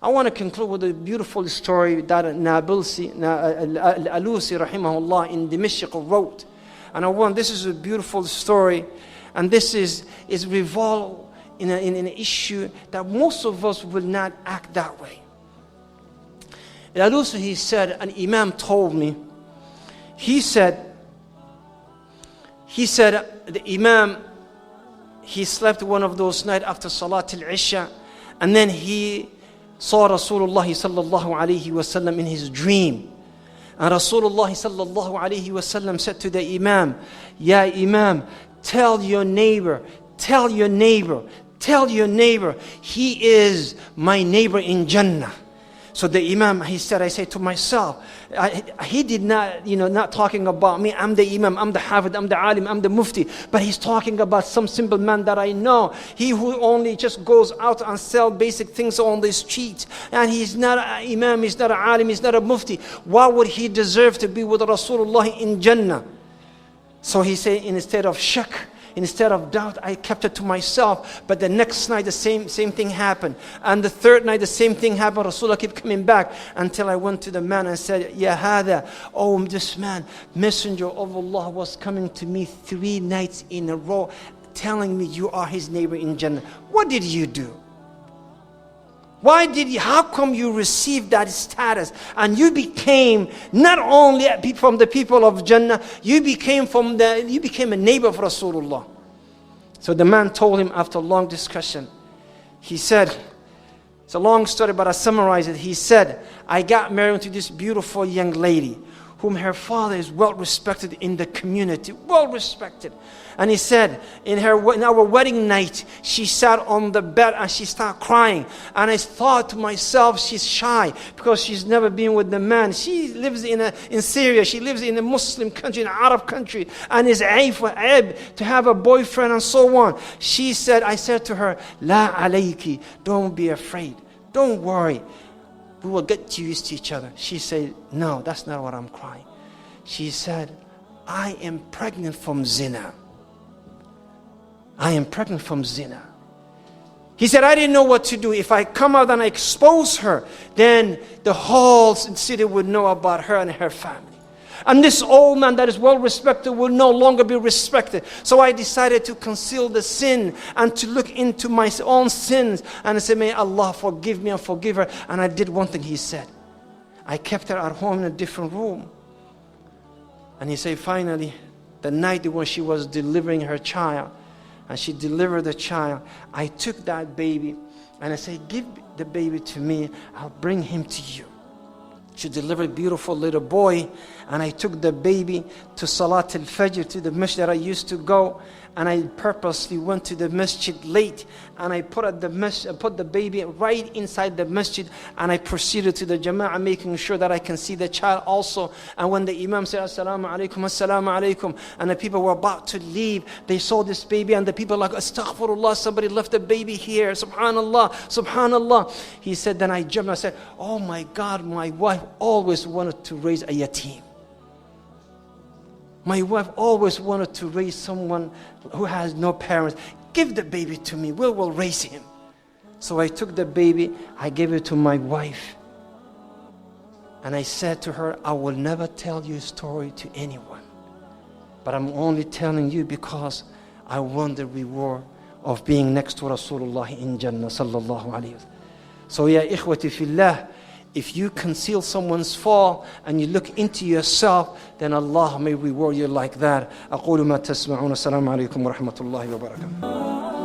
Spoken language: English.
I want to conclude with a beautiful story that Al-Alusi rahimahullah in Dimashq wrote. And this is a beautiful story, and this is revolved in an issue that most of us will not act that way. Al-Alusi, he said, an Imam told me, he said the Imam, he slept one of those nights after Salat al-Isha, and then he saw Rasulullah sallallahu alayhi wasallam in his dream. And Rasulullah sallallahu alayhi wasallam said to the Imam, Ya Imam, tell your neighbor, he is my neighbor in Jannah. So the Imam, he said, I say to myself, he did not, not talking about me. I'm the Imam, I'm the Hafid, I'm the Alim, I'm the Mufti. But he's talking about some simple man that I know. He who only just goes out and sell basic things on the street. And he's not an Imam, he's not an Alim, he's not a Mufti. Why would he deserve to be with Rasulullah in Jannah? So he said, instead of shak, instead of doubt, I kept it to myself. But the next night, the same thing happened. And the third night, the same thing happened. Rasulullah kept coming back until I went to the man and said, Ya hada, oh this man, Messenger of Allah was coming to me 3 nights in a row, telling me you are his neighbor in Jannah. What did you do? How come you received that status? And you became not only from the people of Jannah, you became a neighbor of Rasulullah. So the man told him after a long discussion, he said, it's a long story, but I summarize it. He said, I got married to this beautiful young lady, whom her father is well respected in the community, well respected. And he said, in our wedding night, she sat on the bed and she started crying. And I thought to myself, she's shy because she's never been with the man. She lives in Syria, she lives in a Muslim country, an Arab country, and is aib to have a boyfriend and so on. I said to her, La alayki, don't be afraid, don't worry. We will get used to each other. She said, no, that's not what I'm crying. She said, I am pregnant from Zina. I am pregnant from Zina. He said, I didn't know what to do. If I come out and I expose her, then the whole city would know about her and her family. And this old man that is well respected will no longer be respected. So I decided to conceal the sin and to look into my own sins. And I said, may Allah forgive me and forgive her. And I did one thing he said. I kept her at home in a different room. And he said, finally, the night when she was delivering her child, and she delivered the child, I took that baby and I said, give the baby to me, I'll bring him to you. She delivered a beautiful little boy, and I took the baby to Salat al-Fajr, to the masjid that I used to go, and I purposely went to the masjid late, and I put the baby right inside the masjid, and I proceeded to the jama'ah, making sure that I can see the child also. And when the Imam said, Assalamu alaikum, and the people were about to leave, they saw this baby, and the people were like, Astaghfirullah, somebody left the baby here, Subhanallah, Subhanallah. He said, then I jumped, I said, oh my God, my wife always wanted to raise a yatim. My wife always wanted to raise someone who has no parents. Give the baby to me, we will raise him. So I took the baby, I gave it to my wife. And I said to her, I will never tell your story to anyone. But I'm only telling you because I want the reward of being next to Rasulullah in Jannah sallallahu alayhi wa sallam. So ya ikhwati fillah, if you conceal someone's fall and you look into yourself, then Allah may reward you like that. أقول ما تسمعون. السلام عليكم ورحمة الله وبركاته.